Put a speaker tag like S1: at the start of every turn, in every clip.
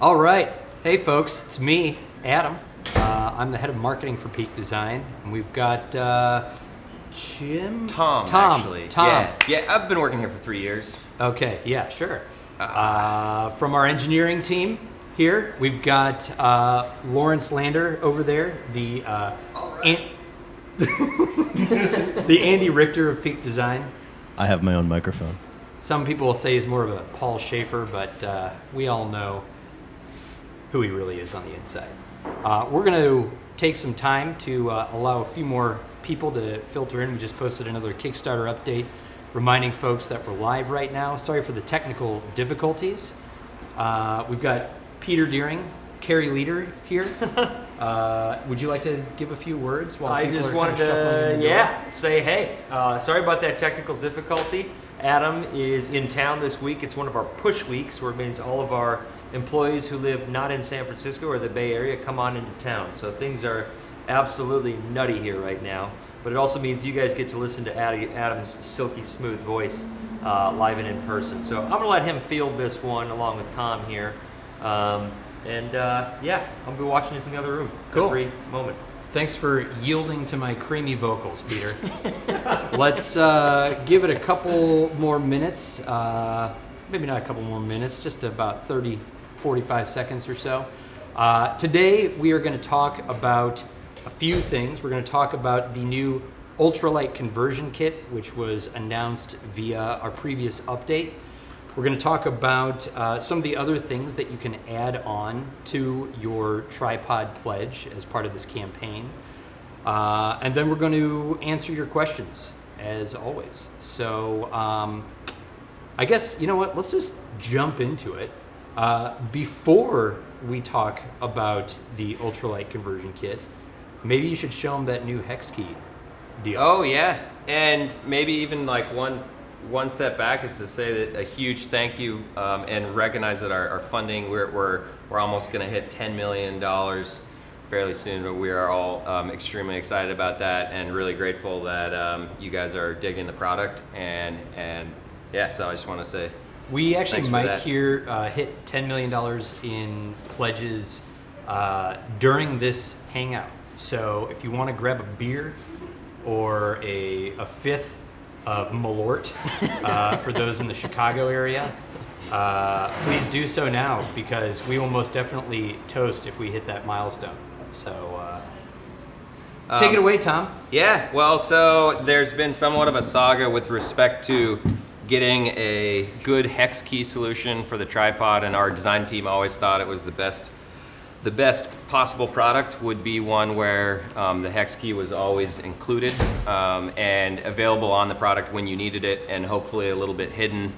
S1: All right. Hey, folks. It's me, Adam. I'm the head of marketing for Peak Design. And we've got Jim?
S2: Tom, actually.
S1: Tom.
S2: Yeah, I've been working here for 3 years.
S1: Okay, yeah, sure. From our engineering team here, we've got Lawrence Lander over there, the the Andy Richter of Peak Design.
S3: I have my own microphone.
S1: Some people will say he's more of a Paul Schaefer, but we all know who he really is on the inside. We're going to take some time to allow a few more people to filter in. We just posted another Kickstarter update reminding folks that we're live right now. Sorry for the technical difficulties. We've got Peter Deering, Carrie Leader here. Would you like to give a few words while
S4: I
S1: people
S4: just
S1: are
S4: wanted
S1: kind of shuffling in the door?
S4: say hey. Sorry about that technical difficulty. Adam is in town this week. It's one of our push weeks, where it means all of our employees who live not in San Francisco or the Bay Area come on into town. So things are absolutely nutty here right now. But it also means you guys get to listen to Adam's silky smooth voice live and in person. So I'm going to let him field this one along with Tom here. I'll be watching it from the other room every moment.
S1: Thanks for yielding to my creamy vocals, Peter. Let's give it a couple more minutes. Maybe not a couple more minutes, just about 30, 45 seconds or so. Today, we are going to talk about a few things. We're going to talk about the new Ultralight Conversion Kit, which was announced via our previous update. We're going to talk about some of the other things that you can add on to your tripod pledge as part of this campaign. And then we're going to answer your questions, as always. So I guess, you know what, let's just jump into it. Before we talk about the Ultralight Conversion Kit, maybe you should show them that new hex key deal.
S2: Oh, yeah. And maybe even like one step back is to say that a huge thank you and recognize that our funding, we're almost going to hit $10 million fairly soon, but we are all extremely excited about that and really grateful that you guys are digging the product. And yeah, so I just want to say
S1: we actually might
S2: here
S1: hit $10 million in pledges during this Hangout. So if you want to grab a beer or a fifth of Malort for those in the Chicago area, please do so now, because we will most definitely toast if we hit that milestone. So take it away, Tom.
S2: Yeah, well, so there's been somewhat of a saga with respect to getting a good hex key solution for the tripod, and our design team always thought it was the best possible product would be one where the hex key was always included and available on the product when you needed it, and hopefully a little bit hidden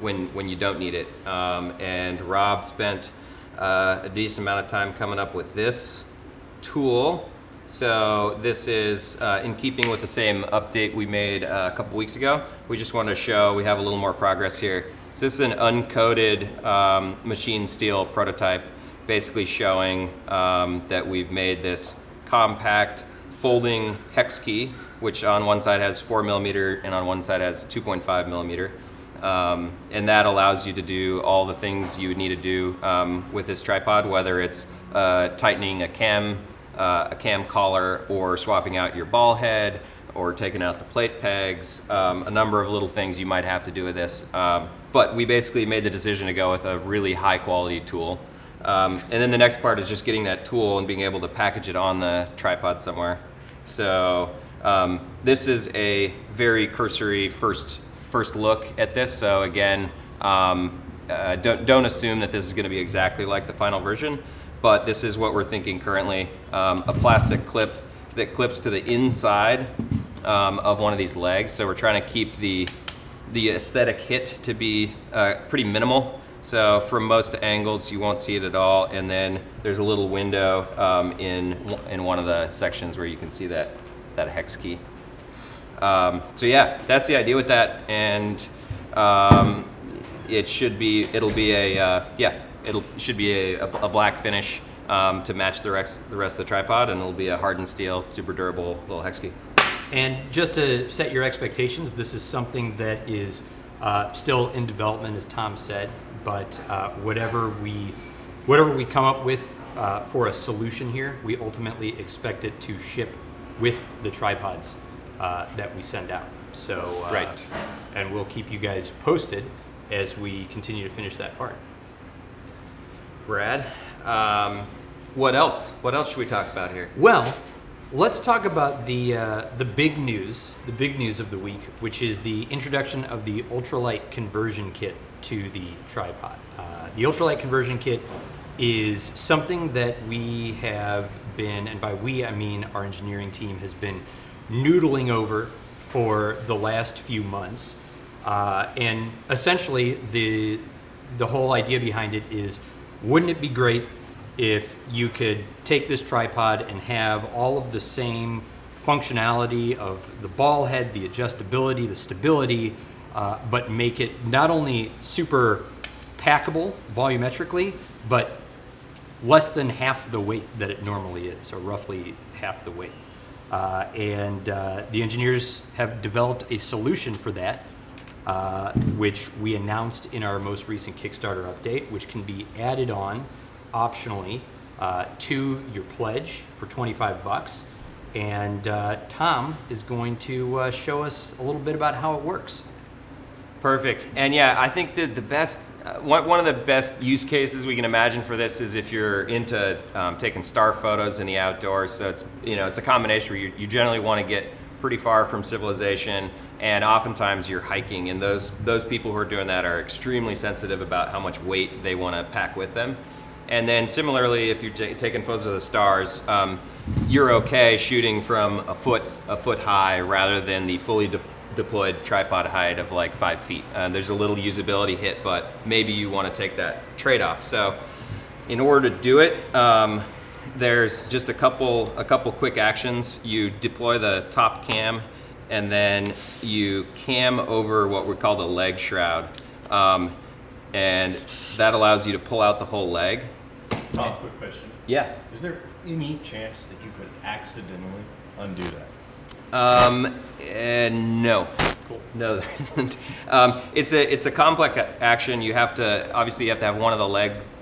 S2: when you don't need it. And Rob spent a decent amount of time coming up with this tool. So this is in keeping with the same update we made a couple weeks ago. We just wanted to show we have a little more progress here. So this is an uncoated machine steel prototype, basically showing that we've made this compact folding hex key, which on one side has 4mm and on one side has 2.5mm. And that allows you to do all the things you would need to do with this tripod, whether it's tightening a cam collar, or swapping out your ball head, or taking out the plate pegs, a number of little things you might have to do with this. But we basically made the decision to go with a really high quality tool. And then the next part is just getting that tool and being able to package it on the tripod somewhere. So this is a very cursory first look at this. So again, don't assume that this is going to be exactly like the final version, but this is what we're thinking currently. A plastic clip that clips to the inside of one of these legs. So we're trying to keep the aesthetic hit to be pretty minimal. So from most angles, you won't see it at all. And then there's a little window in one of the sections where you can see that hex key. So yeah, that's the idea with that. And it should be a black finish to match the rest of the tripod, and it'll be a hardened steel, super durable little hex key.
S1: And just to set your expectations, this is something that is still in development, as Tom said. But whatever we whatever we come up with for a solution here, we ultimately expect it to ship with the tripods that we send out. So,
S2: Right.
S1: And we'll keep you guys posted as we continue to finish that part.
S2: Brad, what else? What else should we talk about here?
S1: Well, let's talk about the big news of the week, which is the introduction of the Ultralight Conversion Kit to the tripod. The Ultralight Conversion Kit is something that we have been, and by we I mean our engineering team, has been noodling over for the last few months. And essentially the whole idea behind it is, wouldn't it be great if you could take this tripod and have all of the same functionality of the ball head, the adjustability, the stability, but make it not only super packable volumetrically, but less than half the weight that it normally is, or roughly half the weight. And the engineers have developed a solution for that, which we announced in our most recent Kickstarter update, which can be added on optionally to your pledge for $25. And Tom is going to show us a little bit about how it works.
S2: Perfect. And yeah, I think that the best, one of the best use cases we can imagine for this is if you're into taking star photos in the outdoors. So it's, it's a combination where you generally want to get pretty far from civilization, and oftentimes you're hiking, and those people who are doing that are extremely sensitive about how much weight they want to pack with them. And then similarly, if you're taking photos of the stars, you're okay shooting from a foot high rather than the fully deployed tripod height of like 5 feet. There's a little usability hit, but maybe you want to take that trade-off. So in order to do it, there's just a couple quick actions. You deploy the top cam, and then you cam over what we call the leg shroud. And that allows you to pull out the whole leg.
S3: Tom, quick question.
S2: Yeah.
S3: Is there any chance that you could accidentally undo that?
S2: No.
S3: Cool.
S2: No, there isn't. It's a complex action. You have to have one of the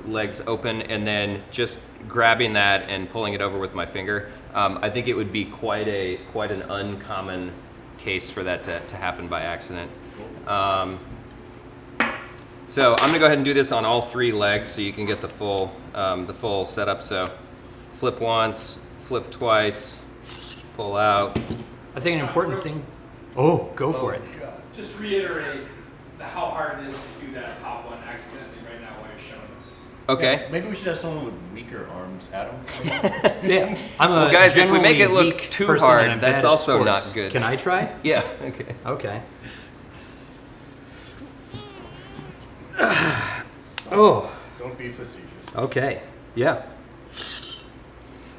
S2: legs open, and then just grabbing that and pulling it over with my finger. I think it would be quite an uncommon case for that to happen by accident. So I'm gonna go ahead and do this on all 3 legs so you can get the full setup. So flip once, flip twice, pull out.
S1: I think an important thing. Oh, go for it.
S5: Just reiterate how hard it is to do that top one accidentally right now while you're showing us.
S2: Okay.
S3: Yeah, maybe we should have someone with weaker arms, Adam.
S1: Yeah, I'm a
S2: Well, guys, if we make it
S1: generally
S2: look
S1: weak
S2: too
S1: person
S2: hard,
S1: and I'm
S2: that's
S1: bad at
S2: also
S1: sports.
S2: not good.
S1: Can I try?
S2: Yeah. Okay.
S1: Okay. Oh,
S3: Don't be facetious.
S1: okay. Yeah.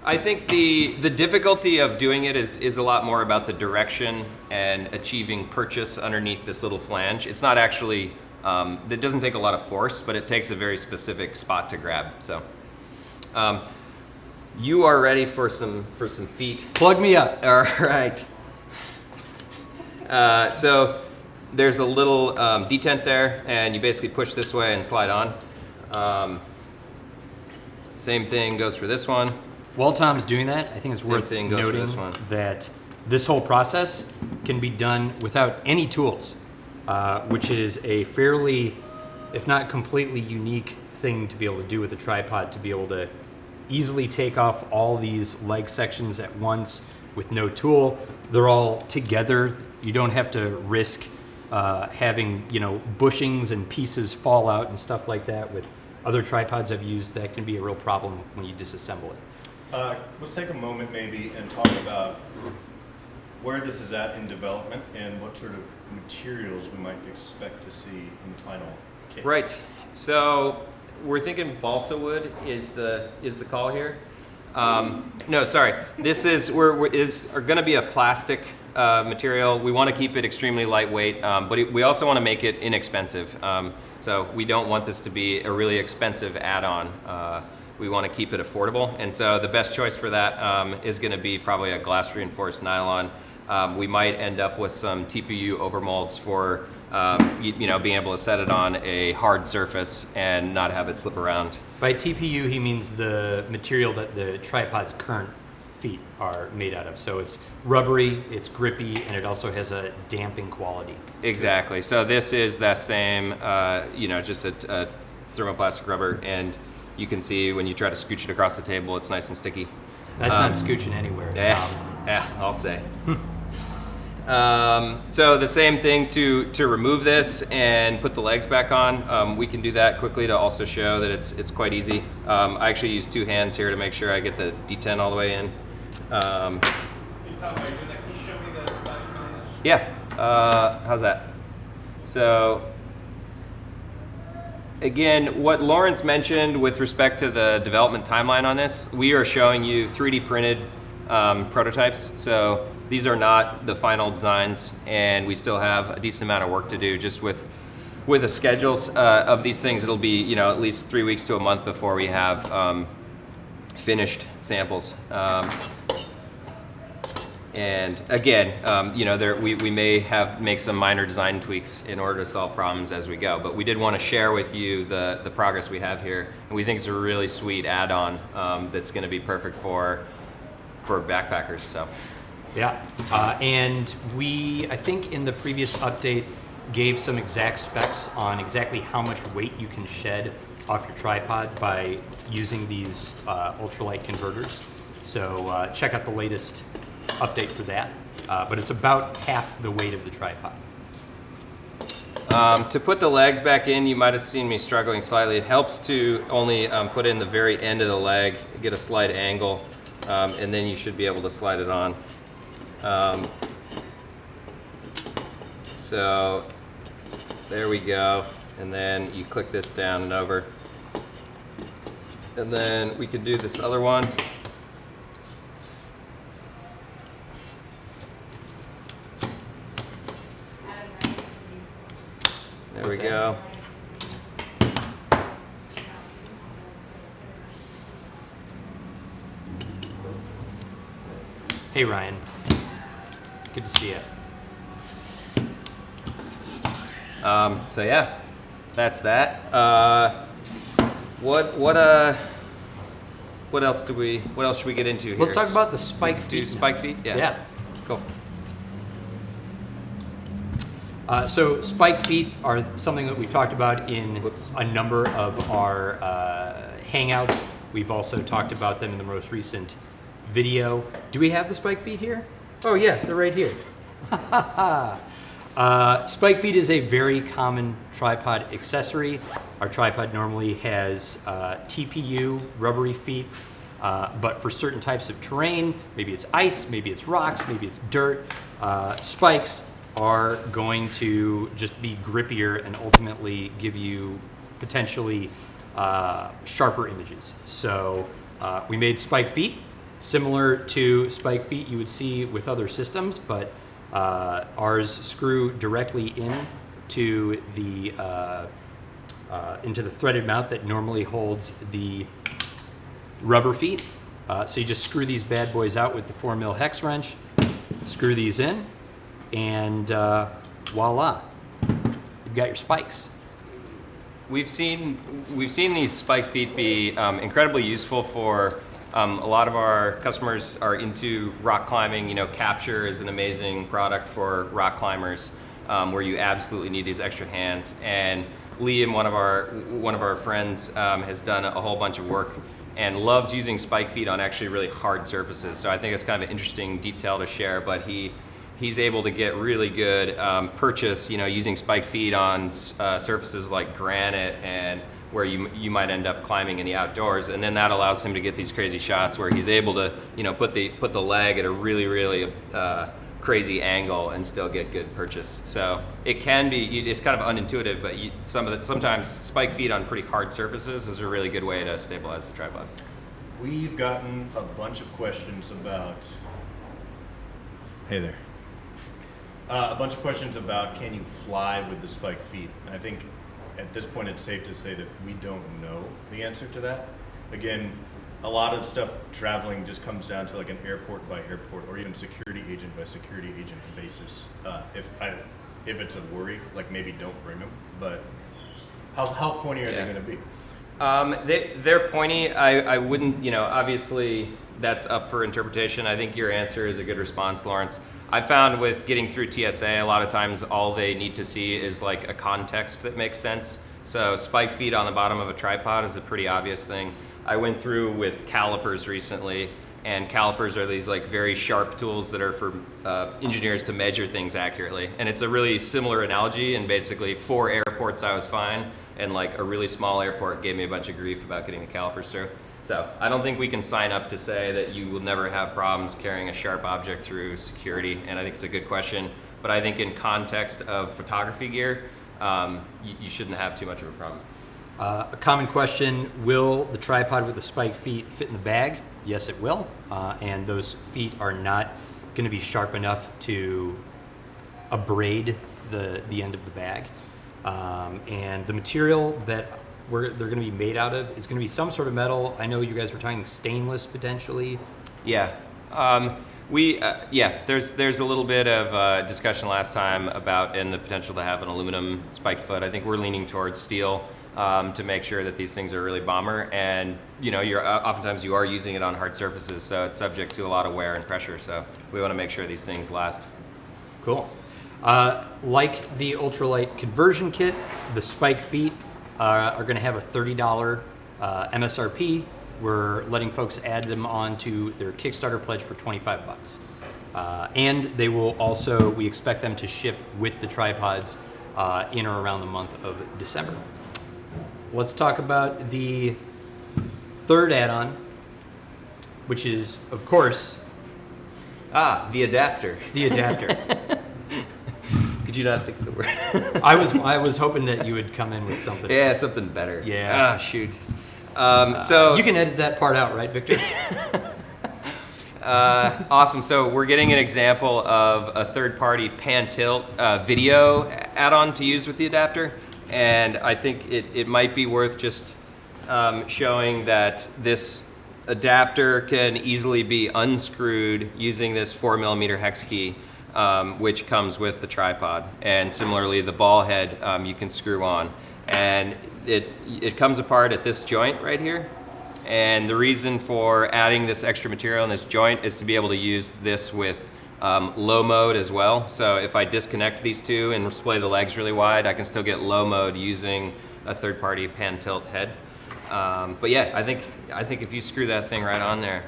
S2: I think the difficulty of doing it is a lot more about the direction and achieving purchase underneath this little flange. It's not actually, it doesn't take a lot of force, but it takes a very specific spot to grab. So you are ready for some feet.
S1: Plug me up.
S2: All right. So there's a little detent there, and you basically push this way and slide on. Same thing goes for this one.
S1: While Tom's doing that, I think it's
S2: Same
S1: worth
S2: thing goes for
S1: noting
S2: this one.
S1: that this whole process can be done without any tools, which is a fairly, if not completely unique thing to be able to do with a tripod, to be able to easily take off all these leg sections at once with no tool. They're all together. You don't have to risk having bushings and pieces fall out and stuff like that. With other tripods I've used, that can be a real problem when you disassemble it.
S3: Let's take a moment maybe and talk about where this is at in development and what sort of materials we might expect to see in the final kit.
S2: Right. So we're thinking balsa wood is the call here. No, sorry. This is going to be a plastic material. We want to keep it extremely lightweight, but we also want to make it inexpensive. So we don't want this to be a really expensive add-on. We want to keep it affordable, and so the best choice for that is going to be probably a glass reinforced nylon. We might end up with some TPU overmolds for being able to set it on a hard surface and not have it slip around.
S1: By TPU, he means the material that the tripod's current feet are made out of. So it's rubbery, it's grippy, and it also has a damping quality.
S2: Exactly. So this is that same, just a thermoplastic rubber, and you can see when you try to scooch it across the table, it's nice and sticky.
S1: That's not scooching anywhere, Tom.
S2: Yeah, I'll say. So the same thing to remove this and put the legs back on. We can do that quickly to also show that it's quite easy. I actually use 2 hands here to make sure I get the D10 all the way in.
S5: Can you tell me how you're doing that? Can you show me the measurement on this?
S2: Yeah. How's that? So again, what Lawrence mentioned with respect to the development timeline on this, we are showing you 3D printed prototypes. So these are not the final designs, and we still have a decent amount of work to do just with the schedules of these things. It'll be at least 3 weeks to a month before we have finished samples. And again, we may make some minor design tweaks in order to solve problems as we go. But we did want to share with you the progress we have here, and we think it's a really sweet add-on that's going to be perfect for backpackers. So.
S1: Yeah, and I think in the previous update, gave some exact specs on exactly how much weight you can shed off your tripod by using these ultralight converters. So check out the latest update for that. But it's about half the weight of the tripod.
S2: To put the legs back in, you might have seen me struggling slightly. It helps to only put in the very end of the leg, get a slight angle, and then you should be able to slide it on. So there we go, and then you click this down and over, and then we can do this other one. There
S1: What's
S2: we
S1: that?
S2: go.
S1: Hey, Ryan. Good to see you.
S2: So yeah, that's that. What else should we get into here?
S1: Let's talk about the spike feet.
S2: Do spike feet?
S1: Yeah.
S2: Cool.
S1: So spike feet are something that we've talked about in a number of our Hangouts. We've also talked about them in the most recent video. Do we have the spike feet here? Oh yeah, they're right here. Spike feet is a very common tripod accessory. Our tripod normally has TPU, rubbery feet, but for certain types of terrain, maybe it's ice, maybe it's rocks, maybe it's dirt, spikes are going to just be grippier and ultimately give you potentially sharper images. So we made spike feet, similar to spike feet you would see with other systems, but ours screw directly into the threaded mount that normally holds the rubber feet. So you just screw these bad boys out with the 4mm hex wrench, screw these in, and voila, you've got your spikes.
S2: We've seen these spike feet be incredibly useful for a lot of our customers are into rock climbing. Capture is an amazing product for rock climbers, where you absolutely need these extra hands. And Liam, one of our friends, has done a whole bunch of work and loves using spike feet on actually really hard surfaces. So I think it's kind of an interesting detail to share. But he's able to get really good purchase, using spike feet on surfaces like granite and where you might end up climbing in the outdoors, and then that allows him to get these crazy shots where he's able to put the leg at a really crazy angle and still get good purchase. So it can be, it's kind of unintuitive, but sometimes spike feet on pretty hard surfaces is a really good way to stabilize the tripod.
S3: We've gotten a bunch of questions about. Hey there. A bunch of questions about can you fly with the spike feet? I think at this point it's safe to say that we don't know the answer to that. Again, a lot of stuff traveling just comes down to like an airport by airport or even security agent by security agent basis. If it's a worry, like maybe don't bring them, but how pointy are they going to be?
S2: They're pointy. I wouldn't, obviously that's up for interpretation. I think your answer is a good response, Lawrence. I found with getting through TSA, a lot of times all they need to see is like a context that makes sense. So spike feet on the bottom of a tripod is a pretty obvious thing. I went through with calipers recently, and calipers are these like very sharp tools that are for engineers to measure things accurately. And it's a really similar analogy, and basically 4 airports I was fine, and like a really small airport gave me a bunch of grief about getting the calipers through. So I don't think we can sign up to say that you will never have problems carrying a sharp object through security, and I think it's a good question. But I think in context of photography gear, you shouldn't have too much of a problem.
S1: A common question, will the tripod with the spike feet fit in the bag? Yes, it will. And those feet are not going to be sharp enough to abrade the end of the bag. And the material that they're going to be made out of is going to be some sort of metal. I know you guys were talking stainless potentially.
S2: Yeah. There's a little bit of discussion last time about and the potential to have an aluminum spiked foot. I think we're leaning towards steel to make sure that these things are really bomber. And oftentimes you are using it on hard surfaces, so it's subject to a lot of wear and pressure. So we want to make sure these things last.
S1: Cool. Like the Ultralight Conversion Kit, the spike feet are going to have a $30 MSRP. We're letting folks add them on to their Kickstarter pledge for $25. And they will also, we expect them to ship with the tripods in or around the month of December. Let's talk about the third add-on, which is, of course,
S2: the adapter.
S1: the adapter.
S2: Could you not think of the word?
S1: I was hoping that you would come in with something.
S2: Yeah, something better.
S1: Yeah.
S2: Shoot. So
S1: you can edit that part out, right, Victor?
S2: awesome. So we're getting an example of a third-party pan tilt video add-on to use with the adapter, and I think it might be worth just showing that this adapter can easily be unscrewed using this 4mm hex key, which comes with the tripod. And similarly, the ball head you can screw on, and it comes apart at this joint right here. And the reason for adding this extra material in this joint is to be able to use this with low mode as well. So if I disconnect these two and splay the legs really wide, I can still get low mode using a third-party pan tilt head. But yeah, I think if you screw that thing right on there,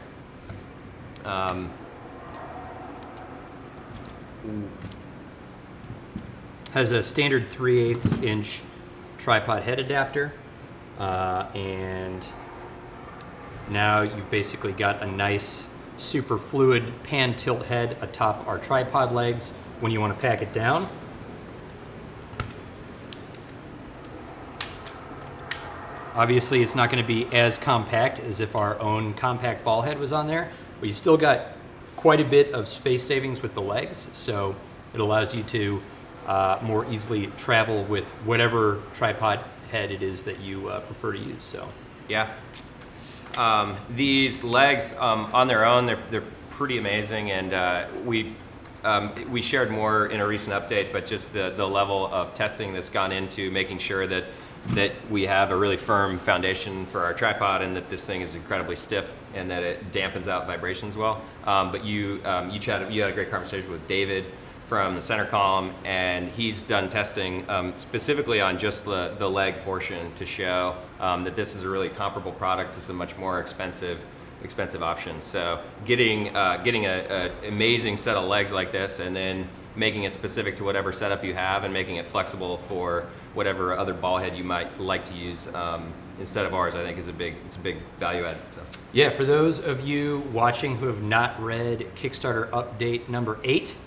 S1: has a standard 3/8 inch tripod head adapter, and now you've basically got a nice super fluid pan tilt head atop our tripod legs when you want to pack it down. Obviously it's not going to be as compact as if our own compact ball head was on there, but you still got quite a bit of space savings with the legs, so it allows you to more easily travel with whatever tripod head it is that you prefer to use. So
S2: yeah. These legs on their own, they're pretty amazing, and we shared more in a recent update, but just the level of testing that's gone into making sure that we have a really firm foundation for our tripod, and that this thing is incredibly stiff and that it dampens out vibrations well. But you had a great conversation with David from the center column, and he's done testing specifically on just the leg portion to show that this is a really comparable product to some much more expensive options. So getting an amazing set of legs like this, and then making it specific to whatever setup you have, and making it flexible for whatever other ball head you might like to use instead of ours, I think is a big value add. So.
S1: yeah, for those of you watching who have not read Kickstarter update number 8,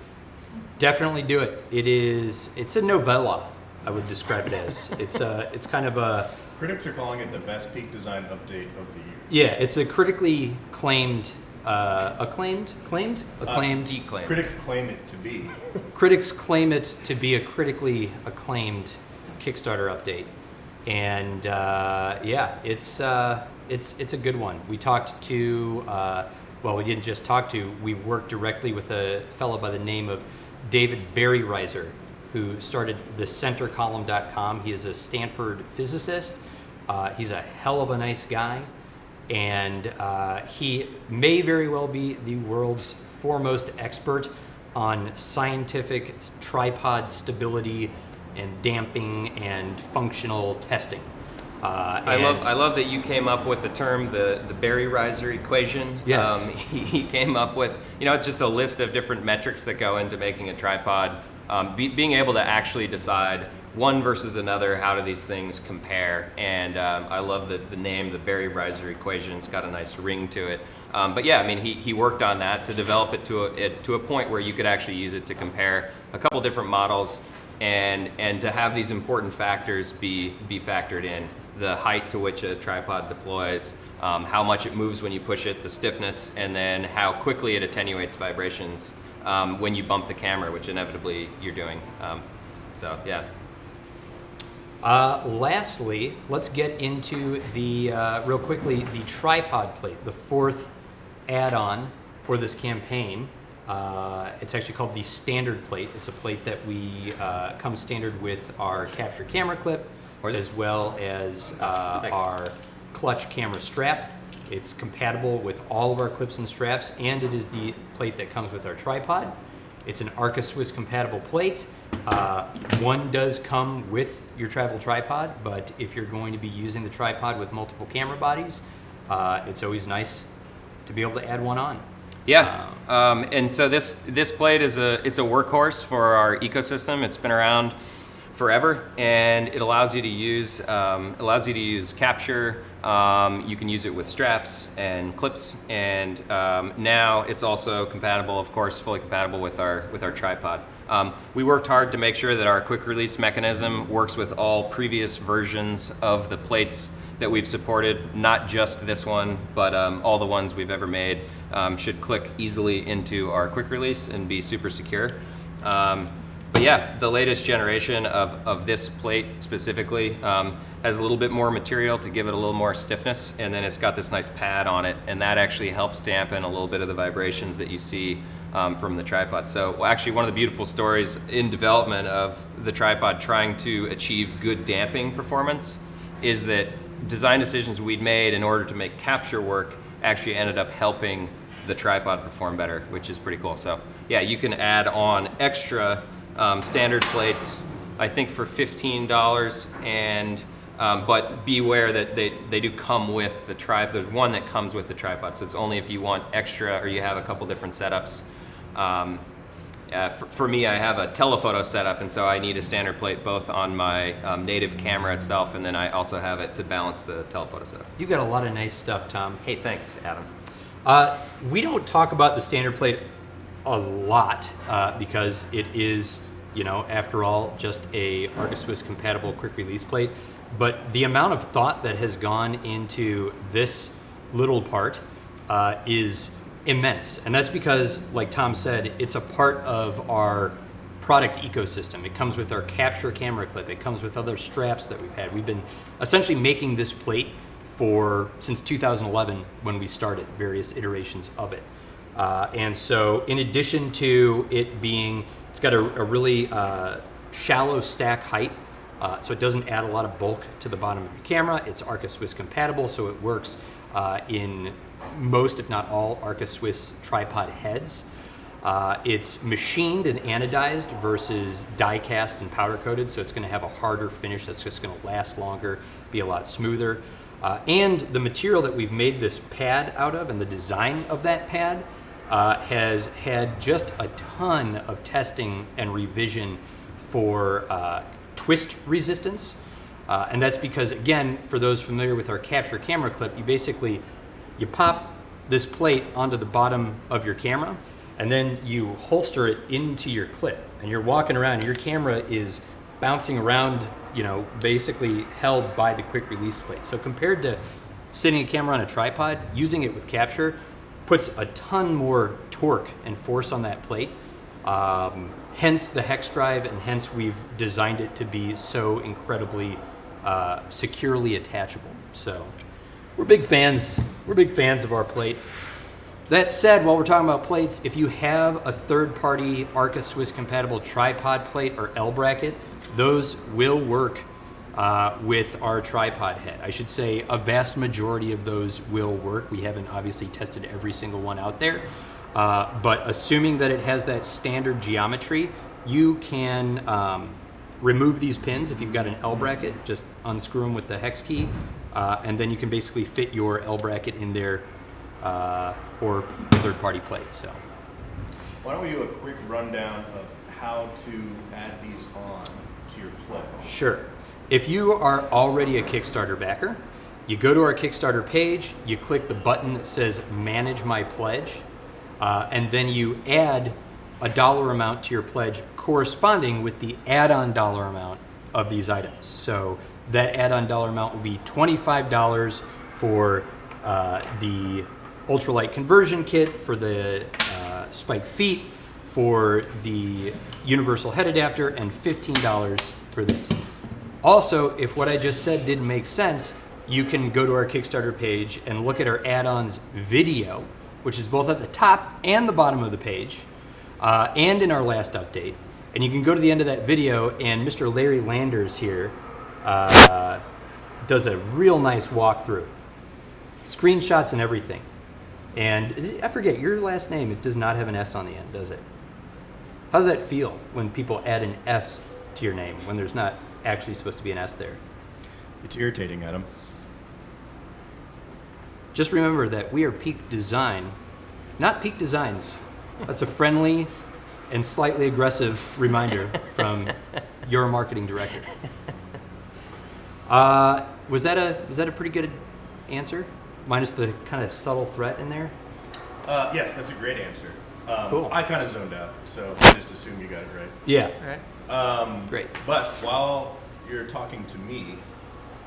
S1: definitely do it. It's a novella, I would describe it as. It's kind of a...
S3: Critics are calling it the best peak design update of the year.
S1: Yeah, it's a critically acclaimed.
S3: Critics claim it to be.
S1: Critics claim it to be a critically acclaimed Kickstarter update, and it's a good one. We talked to, we didn't just talk to. We've worked directly with a fellow by the name of David Berryreiser, who started the centercolumn.com. He is a Stanford physicist. He's a hell of a nice guy, and he may very well be the world's foremost expert on scientific tripod stability and damping and functional testing.
S2: I love that you came up with the term the Berry riser equation.
S1: Yes.
S2: He came up with, it's just a list of different metrics that go into making a tripod. Being able to actually decide one versus another, how do these things compare? And I love the name, the Berry riser equation. It's got a nice ring to it. But yeah, I mean, he worked on that to develop it to a point where you could actually use it to compare a couple different models and to have these important factors be factored in. The height to which a tripod deploys, how much it moves when you push it, the stiffness, and then how quickly it attenuates vibrations when you bump the camera, which inevitably you're doing. So yeah.
S1: Lastly, let's get into the real quickly the tripod plate, the fourth add-on for this campaign. It's actually called the standard plate. It's a plate that we comes standard with our capture camera clip, as well as our clutch camera strap. It's compatible with all of our clips and straps, and it is the plate that comes with our tripod. It's an Arca Swiss compatible plate. One does come with your travel tripod, but if you're going to be using the tripod with multiple camera bodies, it's always nice to be able to add one on.
S2: Yeah, and so this plate it's a workhorse for our ecosystem. It's been around forever, and it allows you to use capture. You can use it with straps and clips, and now it's also compatible, of course, fully compatible with our tripod. We worked hard to make sure that our quick release mechanism works with all previous versions of the plates that we've supported, not just this one, but all the ones we've ever made should click easily into our quick release and be super secure. But yeah, the latest generation of this plate specifically has a little bit more material to give it a little more stiffness, and then it's got this nice pad on it, and that actually helps dampen a little bit of the vibrations that you see from the tripod. So actually one of the beautiful stories in development of the tripod trying to achieve good damping performance is that design decisions we'd made in order to make capture work actually ended up helping the tripod perform better, which is pretty cool. So yeah, you can add on extra standard plates, I think for $15, and but beware that they do come with the tripod. There's one that comes with the tripod, so it's only if you want extra or you have a couple different setups. For me, I have a telephoto setup, and so I need a standard plate both on my native camera itself, and then I also have it to balance the telephoto setup.
S1: You've got a lot of nice stuff, Tom.
S2: Hey, thanks, Adam.
S1: We don't talk about the standard plate a lot because it is, after all, just a Arca Swiss compatible quick release plate. But the amount of thought that has gone into this little part is immense. And that's because, like Tom said, it's a part of our product ecosystem. It comes with our capture camera clip. It comes with other straps that we've had. We've been essentially making this plate since 2011 when we started various iterations of it. And so in addition to it being, it's got a really shallow stack height, so it doesn't add a lot of bulk to the bottom of your camera. It's Arca Swiss compatible, so it works in most, if not all, Arca Swiss tripod heads. It's machined and anodized versus die cast and powder coated, so it's going to have a harder finish that's just going to last longer, be a lot smoother. And the material that we've made this pad out of and the design of that pad has had just a ton of testing and revision for twist resistance. And that's because, again, for those familiar with our capture camera clip, you pop this plate onto the bottom of your camera, and then you holster it into your clip. And you're walking around, and your camera is bouncing around, basically held by the quick release plate. So compared to sitting a camera on a tripod, using it with capture puts a ton more torque and force on that plate. Hence the hex drive, and hence we've designed it to be so incredibly securely attachable. So we're big fans of our plate. That said, while we're talking about plates, if you have a third-party Arca Swiss compatible tripod plate or L bracket, those will work with our tripod head. I should say a vast majority of those will work. We haven't obviously tested every single one out there, but assuming that it has that standard geometry, you can remove these pins. If you've got an L bracket, just unscrew them with the hex key, and then you can basically fit your L bracket in there or third-party plate. So,
S3: why don't we do a quick rundown of how to add these on to your pledge?
S1: sure. If you are already a Kickstarter backer, you go to our Kickstarter page, you click the button that says Manage My Pledge, and then you add a dollar amount to your pledge corresponding with the add-on dollar amount of these items. So that add-on dollar amount will be $25 for the Ultralight Conversion Kit, for the spike feet, for the universal head adapter, and $15 for this. Also, if what I just said didn't make sense, you can go to our Kickstarter page and look at our add-ons video, which is both at the top and the bottom of the page, and in our last update. And you can go to the end of that video, and Mr. Larry Landers here does a real nice walkthrough, screenshots and everything. And I forget your last name. It does not have an S on the end, does it? How does that feel when people add an S to your name when there's not actually supposed to be an S there?
S3: It's irritating, Adam.
S1: Just remember that we are Peak Design, not Peak Designs. That's a friendly and slightly aggressive reminder from your marketing director. Was that a pretty good answer? Minus the kind of subtle threat in there?
S3: Yes, that's a great answer.
S1: Cool.
S3: I kind of zoned out, so I just assumed you got it right.
S1: Yeah.
S4: All right.
S1: Great.
S3: But while you're talking to me,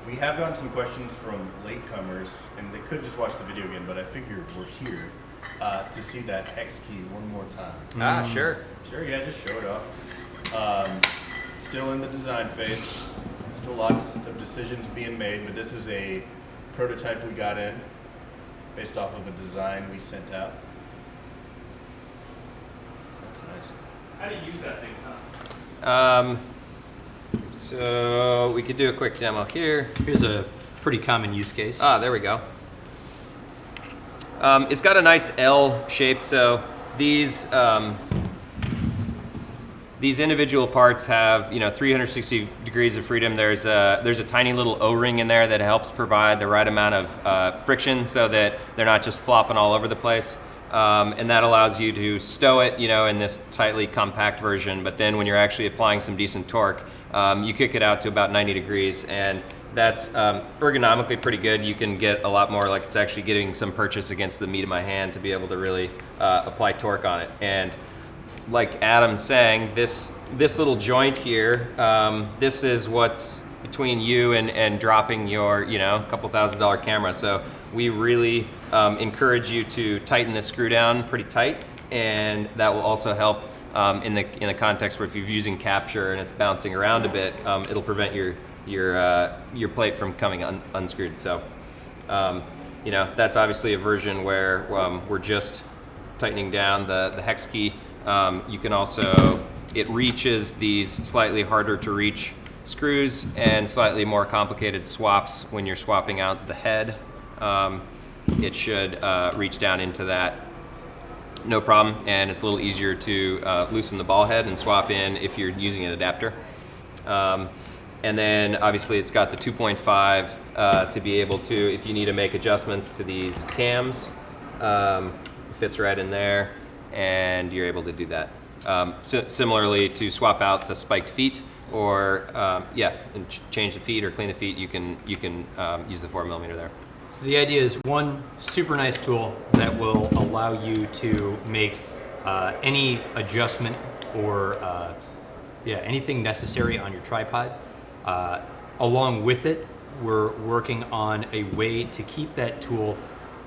S3: we have gotten some questions from latecomers, and they could just watch the video again, but I figured we're here to see that hex key one more time.
S2: Sure.
S3: Sure, yeah, just show it off. Still in the design phase. Still lots of decisions being made, but this is a prototype we got in based off of a design we sent out. That's nice.
S5: How do you use that thing, Tom?
S2: So we could do a quick demo here.
S1: Here's a pretty common use case.
S2: There we go. It's got a nice L shape, so these individual parts have 360 degrees of freedom. There's a tiny little O-ring in there that helps provide the right amount of friction so that they're not just flopping all over the place. And that allows you to stow it, in this tightly compact version. But then when you're actually applying some decent torque, you kick it out to about 90 degrees, and that's ergonomically pretty good. You can get a lot more, like it's actually getting some purchase against the meat of my hand to be able to really apply torque on it. And like Adam's saying, this little joint here, this is what's between you and dropping your, couple $1,000 camera. So we really encourage you to tighten this screw down pretty tight, and that will also help in the context where if you're using capture and it's bouncing around a bit, it'll prevent your plate from coming unscrewed. So that's obviously a version where we're just tightening down the hex key. You can also, it reaches these slightly harder to reach screws and slightly more complicated swaps when you're swapping out the head. It should reach down into that no problem, and it's a little easier to loosen the ball head and swap in if you're using an adapter. And then obviously it's got the 2.5 to be able to, if you need to make adjustments to these cams, it fits right in there, and you're able to do that. Similarly, to swap out the spiked feet, or and change the feet or clean the feet, you can use the 4mm there.
S1: So the idea is one super nice tool that will allow you to make any adjustment or anything necessary on your tripod. Along with it, we're working on a way to keep that tool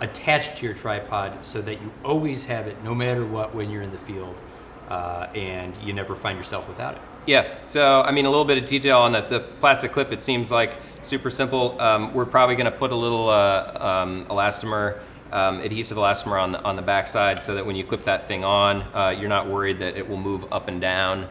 S1: attached to your tripod so that you always have it no matter what when you're in the field, and you never find yourself without it.
S2: Yeah, so I mean, a little bit of detail on the plastic clip. It seems like super simple. We're probably going to put a little elastomer, adhesive elastomer on the back side so that when you clip that thing on, you're not worried that it will move up and down.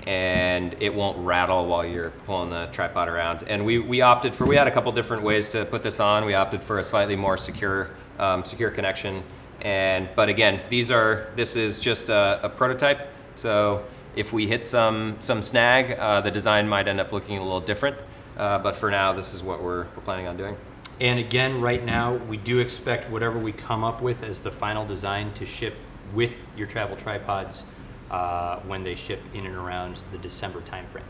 S2: and it won't rattle while you're pulling the tripod around. And we opted for, we had a couple different ways to put this on. We opted for a slightly more secure connection. But again, this is just a prototype. So if we hit some snag, the design might end up looking a little different. But for now, this is what we're planning on doing.
S1: And again, right now, we do expect whatever we come up with as the final design to ship with your travel tripods when they ship in and around the December timeframe.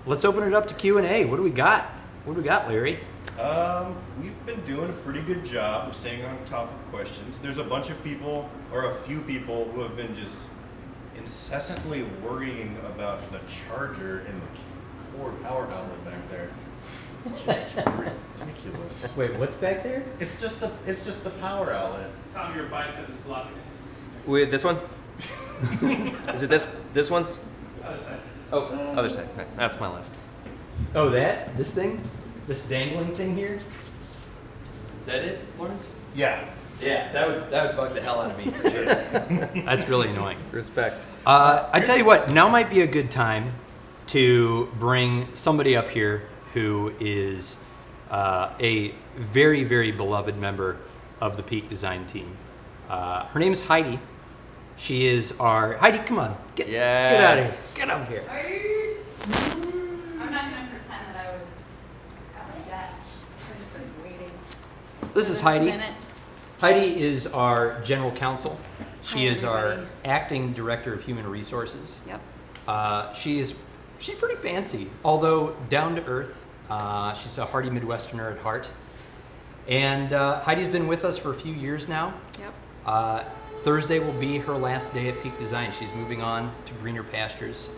S1: Let's open it up to Q&A. What do we got? What do we got, Larry?
S3: We've been doing a pretty good job of staying on top of questions. There's a bunch of people, or a few people, who have been just incessantly worrying about the charger and the cord power outlet back there. Just ridiculous.
S1: Wait, what's back there?
S3: It's just the power outlet.
S5: Tom, your bicep is blocking it.
S2: With this one? Is it this one's?
S5: Other side.
S2: Oh, other side. Right. That's my left.
S1: Oh, this thing? This dangling thing here? Is that it, Lawrence?
S3: Yeah.
S2: Yeah, that would bug the hell out of me for sure.
S1: That's really annoying.
S2: Respect.
S1: I tell you what, now might be a good time to bring somebody up here who is a very, very beloved member of the Peak Design team. Her name is Heidi. She is our... Heidi, come on. Get out of here. Get up here.
S6: I'm not going to pretend that I was at my desk. I just started waiting.
S1: This is
S6: for
S1: Heidi.
S6: minute.
S1: Heidi is our general counsel. She
S6: Hi,
S1: is our
S6: everybody.
S1: acting director of human resources.
S6: Yep.
S1: She's pretty fancy, although down to earth. She's a hearty Midwesterner at heart. And Heidi's been with us for a few years now.
S6: Yep.
S1: Thursday will be her last day at Peak Design. She's moving on to greener pastures.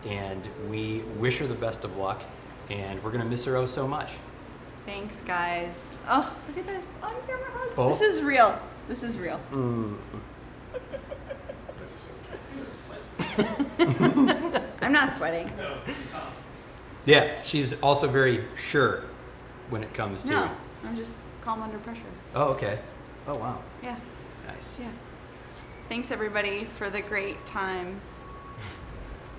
S1: And we wish her the best of luck. And we're going to miss her oh so much.
S6: Thanks, guys. Oh, look at this. On camera hugs.
S1: Oh.
S6: This is real. This is real. I'm not sweating.
S5: No, Tom.
S1: Yeah, she's also very sure when it comes to...
S6: No, I'm just calm under pressure.
S1: Oh, okay. Oh, wow.
S6: Yeah.
S1: Nice.
S6: Yeah. Thanks, everybody, for the great times.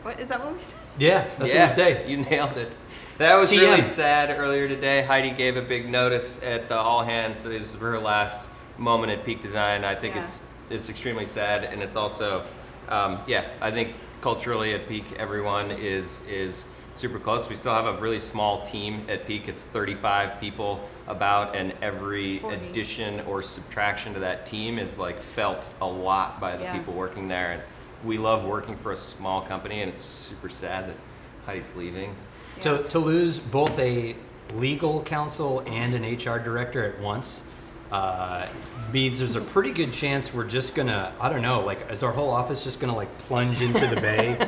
S6: What is that what we said?
S1: Yeah, that's what we say.
S2: You nailed it. That was
S1: TM.
S2: really sad earlier today. Heidi gave a big notice at the all hands. It was her last moment at Peak Design. I think
S6: Yeah.
S2: it's extremely sad, and it's also, I think culturally at Peak everyone is super close. We still have a really small team at Peak. It's 35 people about, and every
S6: 40.
S2: addition or subtraction to that team is like felt a lot by the
S6: Yeah.
S2: people working there. And we love working for a small company, and it's super sad that Heidi's leaving.
S6: Yeah.
S1: To lose both a legal counsel and an HR director at once means there's a pretty good chance we're just gonna, I don't know, like, is our whole office just gonna like plunge into the bay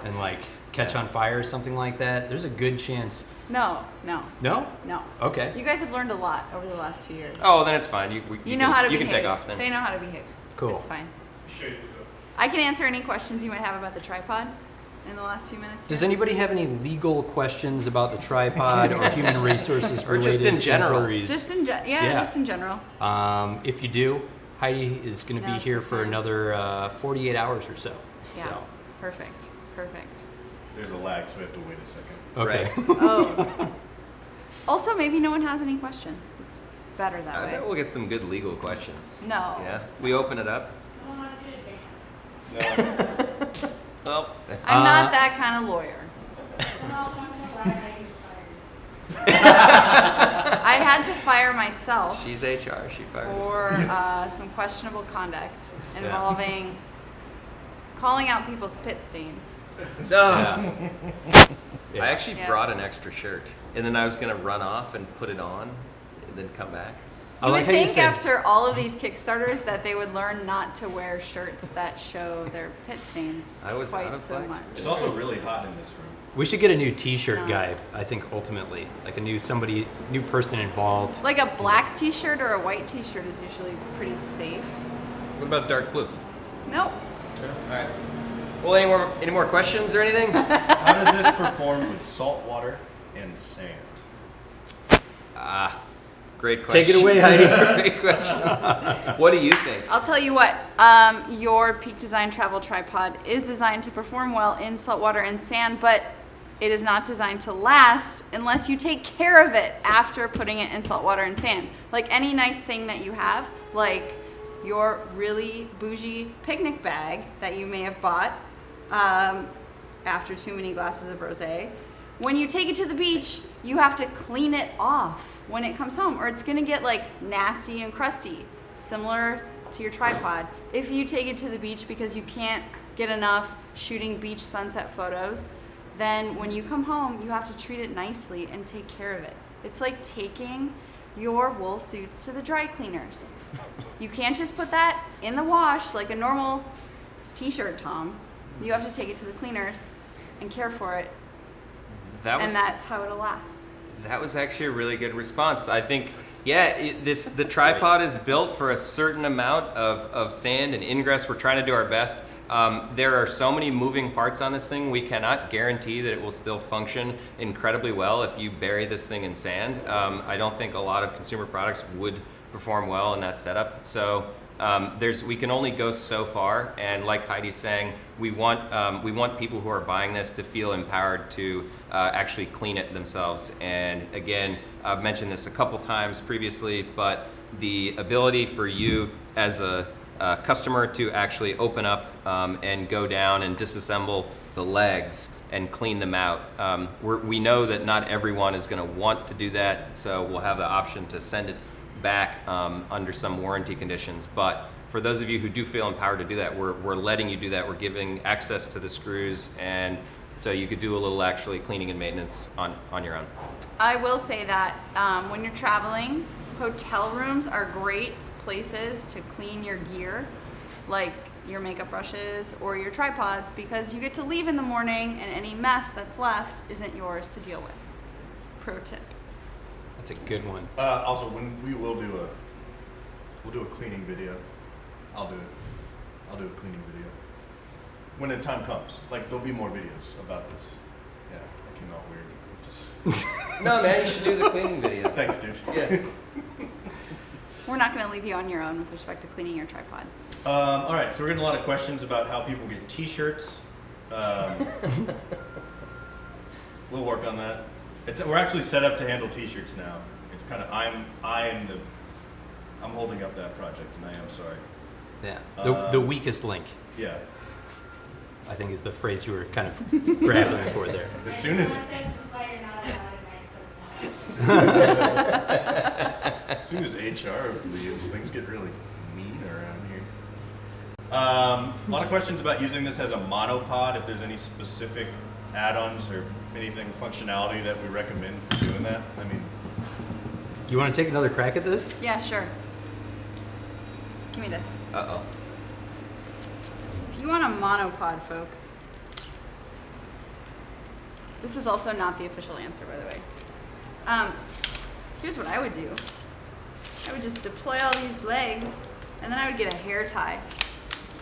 S1: and like catch on fire or something like that? There's a good chance.
S6: No.
S1: No?
S6: No.
S1: Okay.
S6: You guys have learned a lot over the last few years.
S2: Oh, then it's fine.
S6: You know how to
S2: you
S6: behave.
S2: can take off then.
S6: They know how to behave.
S1: Cool.
S6: It's fine.
S5: Sure you do.
S6: I can answer any questions you might have about the tripod in the last few minutes.
S1: Does
S6: here.
S1: anybody have any legal questions about the tripod or human resources
S2: Or just
S1: related
S2: in general.
S1: inquiries?
S6: Just in
S1: Yeah.
S6: just in general.
S1: If you do, Heidi is going to be
S6: Now's
S1: here
S6: the
S1: for
S6: time.
S1: another 48 hours or so.
S6: Yeah.
S1: So,
S6: Perfect.
S3: There's a lag, so we have to wait a second.
S1: okay.
S2: Right.
S6: Oh. Also, maybe no one has any questions. It's better that
S2: I
S6: way.
S2: bet we'll get some good legal questions.
S6: No.
S2: Yeah. If we open it up.
S3: No.
S2: Well,
S6: I'm not that kind of lawyer. I had to fire myself
S2: she's HR. She fired herself.
S6: for some questionable conduct involving calling out people's pit stains.
S2: No.
S1: Yeah.
S2: I actually
S6: Yeah.
S2: brought an extra shirt, and then I was gonna run off and put it on, and then come back.
S1: I
S6: You
S1: like
S6: would
S1: how you
S6: think
S1: said,
S6: after all of these Kickstarters that they would learn not to wear shirts that show their pit stains
S2: I was
S6: quite
S2: out of
S6: so
S2: black.
S6: much.
S3: It's also really hot in this room.
S1: we should get a new T-shirt
S6: No.
S1: guy. I think ultimately, like a new person involved.
S6: Like a black t-shirt or a white t-shirt is usually pretty safe.
S2: What about dark blue?
S6: Nope.
S2: All right. Well, any more questions or anything?
S3: How does this perform with salt water and sand?
S2: Great question.
S1: Take it away, Heidi.
S2: Great question. What do you think?
S6: I'll tell you what, your Peak Design travel tripod is designed to perform well in saltwater and sand, but it is not designed to last unless you take care of it after putting it in saltwater and sand. Like any nice thing that you have, like your really bougie picnic bag that you may have bought after too many glasses of rosé. When you take it to the beach, you have to clean it off when it comes home, or it's gonna get like nasty and crusty, similar to your tripod. If you take it to the beach because you can't get enough shooting beach sunset photos, then when you come home, you have to treat it nicely and take care of it. It's like taking your wool suits to the dry cleaners. You can't just put that in the wash like a normal t-shirt, Tom. You have to take it to the cleaners and care for it, and that's how it'll last.
S2: That was actually a really good response. I think, yeah, the tripod is built for a certain amount of sand and ingress. We're trying to do our best. There are so many moving parts on this thing, we cannot guarantee that it will still function incredibly well if you bury this thing in sand. I don't think a lot of consumer products would perform well in that setup. So we can only go so far, and like Heidi's saying, we want people who are buying this to feel empowered to actually clean it themselves. And again, I've mentioned this a couple times previously, but the ability for you as a customer to actually open up and go down and disassemble the legs and clean them out. We know that not everyone is going to want to do that, so we'll have the option to send it back under some warranty conditions. But for those of you who do feel empowered to do that, we're letting you do that. We're giving access to the screws, and so you could do a little actually cleaning and maintenance on your own.
S6: I will say that when you're traveling, hotel rooms are great places to clean your gear, like your makeup brushes or your tripods, because you get to leave in the morning and any mess that's left isn't yours to deal with. Pro tip.
S1: That's a good one.
S3: Also, when we'll do a cleaning video. I'll do it. I'll do a cleaning video when the time comes. Like, there'll be more videos about this. Yeah, that came out weird. Just
S2: No, man, you should do the cleaning video.
S3: thanks, dude.
S2: Yeah.
S6: We're not going to leave you on your own with respect to cleaning your tripod.
S3: All right, so we're getting a lot of questions about how people get T-shirts. We'll work on that. We're actually set up to handle T-shirts now. It's kind of I'm holding up that project, and I am sorry.
S1: Yeah. The weakest link,
S3: Yeah.
S1: I think, is the phrase you were kind of grappling for there.
S3: As soon as as soon as HR leaves, things get really mean around here. A lot of questions about using this as a monopod. If there's any specific add-ons or anything functionality that we recommend for doing that. I mean,
S1: You want to take another crack at this?
S6: Yeah, sure. Give me this.
S2: Uh-oh.
S6: If you want a monopod, folks, this is also not the official answer, by the way. Here's what I would do. I would just deploy all these legs, and then I would get a hair tie,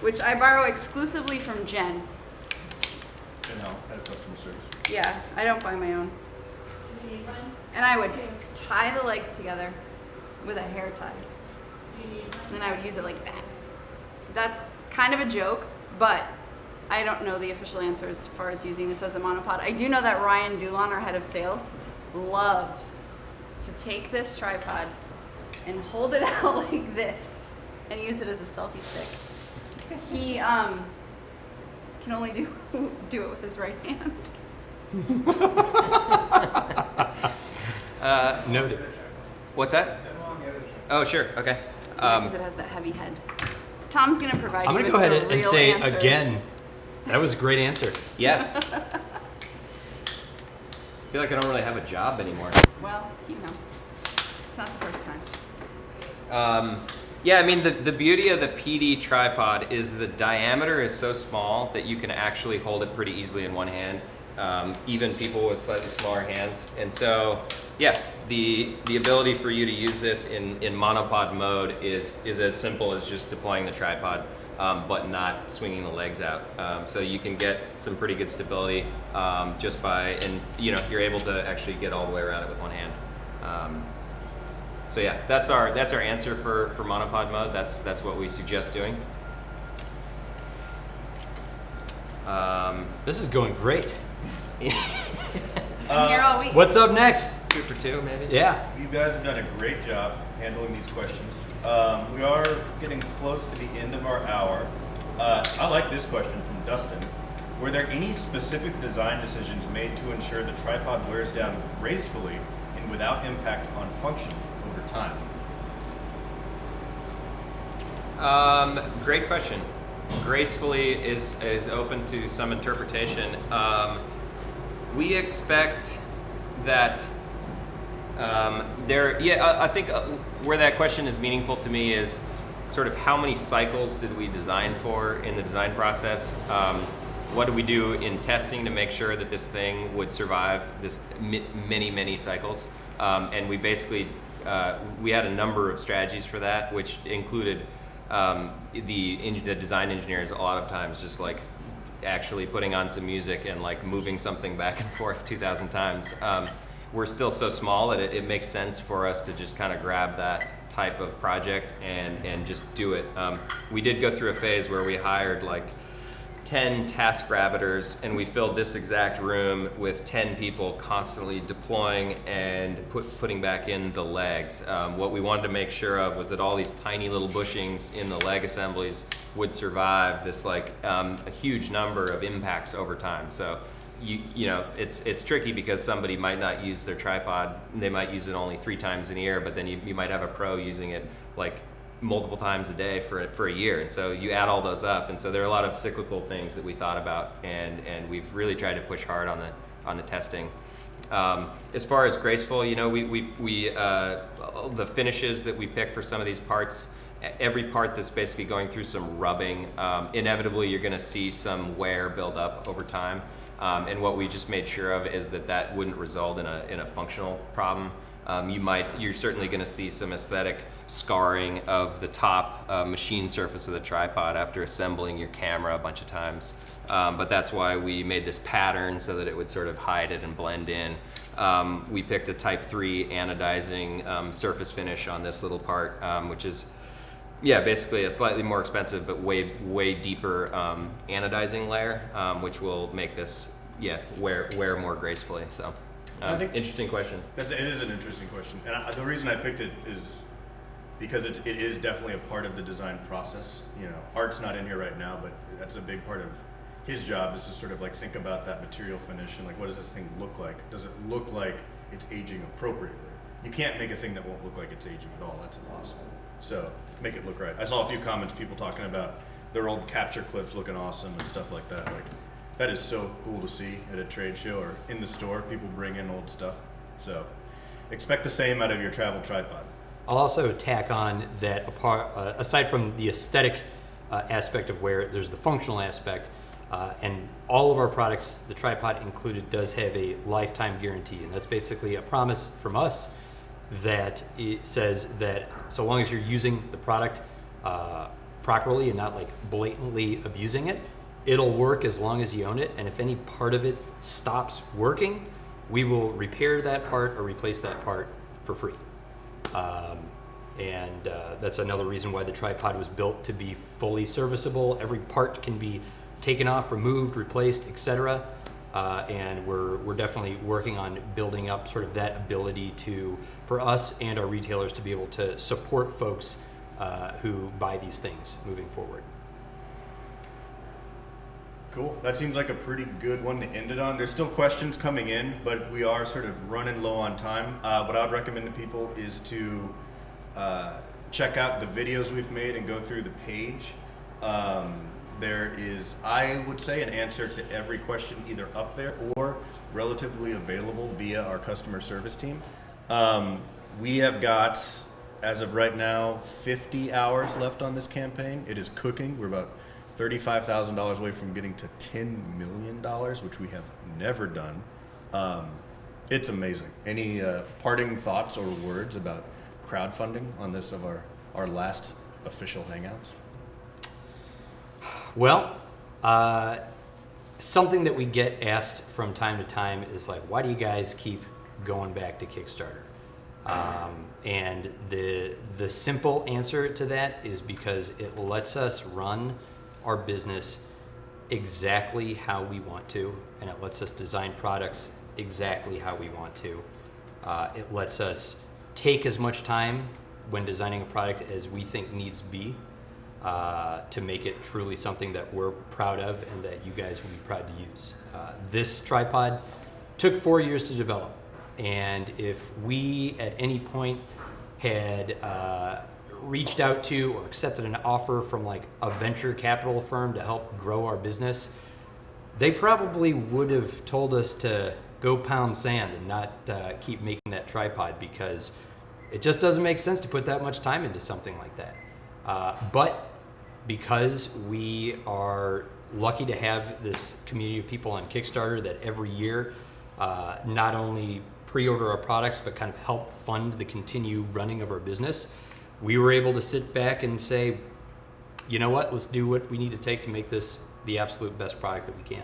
S6: which I borrow exclusively from Jen.
S3: at customer service.
S6: Yeah, I don't buy my own. And I would tie the legs together with a hair tie. And then I would use it like that. That's kind of a joke, but I don't know the official answer as far as using this as a monopod. I do know that Ryan Dulon, our head of sales, loves to take this tripod and hold it out like this and use it as a selfie stick. He can only do it with his right hand.
S1: Noted.
S2: What's that? Oh, sure. Okay.
S6: Because it has that heavy head. Tom's gonna provide
S1: I'm
S6: you
S1: going to
S6: with
S1: go
S6: the
S1: ahead and
S6: real
S1: say
S6: answer.
S1: again, that was a great answer.
S2: Yeah. I feel like I don't really have a job anymore.
S6: Well, it's not the first time.
S2: Yeah, I mean, the beauty of the PD tripod is the diameter is so small that you can actually hold it pretty easily in one hand, even people with slightly smaller hands. And so, yeah, the ability for you to use this in monopod mode is as simple as just deploying the tripod, but not swinging the legs out. So you can get some pretty good stability just by, and you're able to actually get all the way around it with one hand. So yeah, that's our answer for monopod mode. That's what we suggest doing.
S1: This is going great.
S6: I'm here all week.
S1: What's up next?
S2: 2 for 2 maybe.
S1: Yeah.
S3: You guys have done a great job handling these questions. We are getting close to the end of our hour. I like this question from Dustin. Were there any specific design decisions made to ensure the tripod wears down gracefully and without impact on function over time?
S2: Great question. Gracefully is open to some interpretation. We expect that I think where that question is meaningful to me is sort of how many cycles did we design for in the design process? What do we do in testing to make sure that this thing would survive this many cycles? And we basically, we had a number of strategies for that, which included the design engineers a lot of times just like actually putting on some music and like moving something back and forth 2,000 times. We're still so small that it makes sense for us to just kind of grab that type of project and just do it. We did go through a phase where we hired like 10 task rabbiters, and we filled this exact room with 10 people constantly deploying and putting back in the legs. What we wanted to make sure of was that all these tiny little bushings in the leg assemblies would survive this like a huge number of impacts over time. So you know, it's tricky because somebody might not use their tripod. They might use it only 3 times in a year, but then you might have a pro using it like multiple times a day for a year, and so you add all those up, and so there are a lot of cyclical things that we thought about, and we've really tried to push hard on the testing. As far as graceful, you know, we the finishes that we pick for some of these parts, every part that's basically going through some rubbing, inevitably you're going to see some wear build up over time, and what we just made sure of is that wouldn't result in a functional problem. You're certainly going to see some aesthetic scarring of the top machine surface of the tripod after assembling your camera a bunch of times. But that's why we made this pattern so that it would sort of hide it and blend in. We picked a Type 3 anodizing surface finish on this little part, which is, yeah, basically a slightly more expensive but way deeper anodizing layer, which will make this, wear more gracefully. So.
S3: I think
S2: Interesting question.
S3: it is an interesting question, and the reason I picked it is because it is definitely a part of the design process. You know, Art's not in here right now, but that's a big part of his job, is to sort of like think about that material finish and like, what does this thing look like? Does it look like it's aging appropriately? You can't make a thing that won't look like it's aging at all. That's impossible. So make it look right. I saw a few comments, people talking about their old capture clips looking awesome and stuff like that. Like, that is so cool to see at a trade show or in the store. People bring in old stuff. So expect the same out of your travel tripod.
S1: I'll also tack on that aside from the aesthetic aspect of wear, there's the functional aspect. And all of our products, the tripod included, does have a lifetime guarantee. And that's basically a promise from us that it says that so long as you're using the product properly and not like blatantly abusing it, it'll work as long as you own it, and if any part of it stops working, we will repair that part or replace that part for free. That's another reason why the tripod was built to be fully serviceable. Every part can be taken off, removed, replaced, etc. And we're definitely working on building up sort of that ability for us and our retailers to be able to support folks who buy these things moving forward.
S3: Cool. That seems like a pretty good one to end it on. There's still questions coming in, but we are sort of running low on time. What I would recommend to people is to check out the videos we've made and go through the page. There is, I would say, an answer to every question either up there or relatively available via our customer service team. We have got, as of right now, 50 hours left on this campaign. It is cooking. We're about $35,000 away from getting to $10 million, which we have never done. It's amazing. Any parting thoughts or words about crowdfunding on this of our last official Hangouts?
S1: Well, something that we get asked from time to time is like, why do you guys keep going back to Kickstarter? And the simple answer to that is because it lets us run our business exactly how we want to, and it lets us design products exactly how we want to. It lets us take as much time when designing a product as we think needs be to make it truly something that we're proud of and that you guys will be proud to use. This tripod took 4 years to develop, and if we at any point had reached out to or accepted an offer from like a venture capital firm to help grow our business, they probably would have told us to go pound sand and not keep making that tripod, because it just doesn't make sense to put that much time into something like that. But because we are lucky to have this community of people on Kickstarter that every year not only pre-order our products but kind of help fund the continued running of our business, we were able to sit back and say, you know what, let's do what we need to take to make this the absolute best product that we can.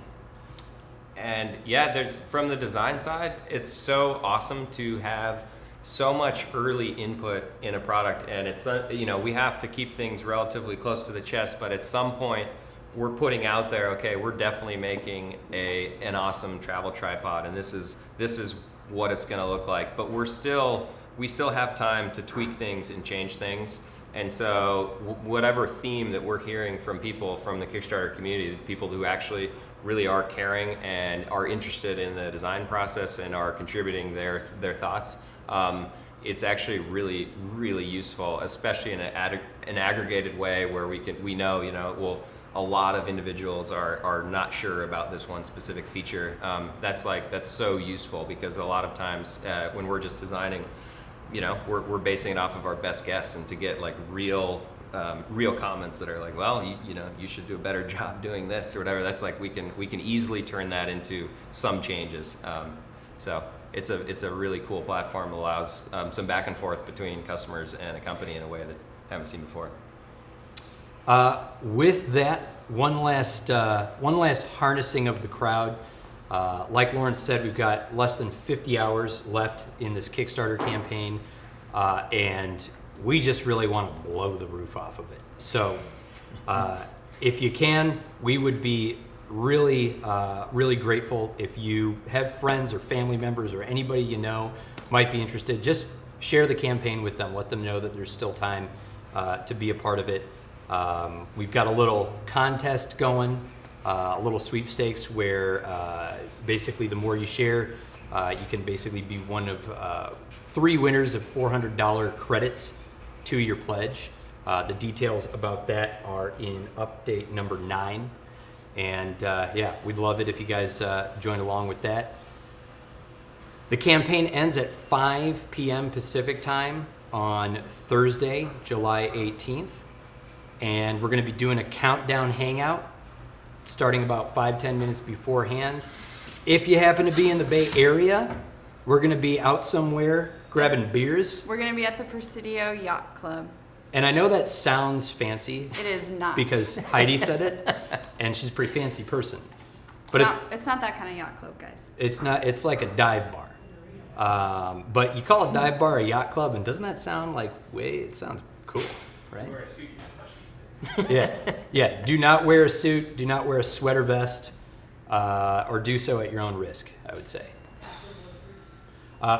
S2: And yeah, there's, from the design side, it's so awesome to have so much early input in a product, and it's we have to keep things relatively close to the chest, but at some point we're putting out there, okay, we're definitely making an awesome travel tripod, and this is what it's going to look like. But we still have time to tweak things and change things. And so whatever theme that we're hearing from people from the Kickstarter community, people who actually really are caring and are interested in the design process and are contributing their thoughts, it's actually really, really useful, especially in an aggregated way where we know, a lot of individuals are not sure about this one specific feature. That's so useful, because a lot of times when we're just designing, we're basing it off of our best guess, and to get like real comments that are like, well, you should do a better job doing this or whatever. That's like we can easily turn that into some changes. So it's a really cool platform that allows some back and forth between customers and a company in a way that I haven't seen before.
S1: With that, one last harnessing of the crowd. Like Lawrence said, we've got less than 50 hours left in this Kickstarter campaign, and we just really want to blow the roof off of it. So if you can, we would be really, really grateful if you have friends or family members or anybody you know might be interested. Just share the campaign with them. Let them know that there's still time to be a part of it. We've got a little contest going, a little sweepstakes where basically the more you share, you can basically be one of 3 winners of $400 credits to your pledge. The details about that are in update number 9. And yeah, we'd love it if you guys join along with that. The campaign ends at 5 p.m. Pacific time on Thursday, July 18th. And we're going to be doing a countdown hangout starting about 5-10 minutes beforehand. If you happen to be in the Bay Area, we're going to be out somewhere grabbing beers.
S6: We're going to be at the Presidio Yacht Club.
S1: And I know that sounds fancy.
S6: It is not.
S1: Because Heidi said it, and she's a pretty fancy person.
S6: It's not that kind of yacht club, guys.
S1: It's not. It's like a dive bar. But you call a dive bar a yacht club, and doesn't that sound like, it sounds cool, right?
S5: Wear a suit.
S1: Yeah. Do not wear a suit. Do not wear a sweater vest, or do so at your own risk, I would say.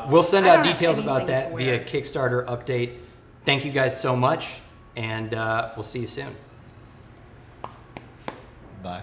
S1: We'll send out details about that via Kickstarter update. Thank you guys so much, and we'll see you soon.
S3: Bye.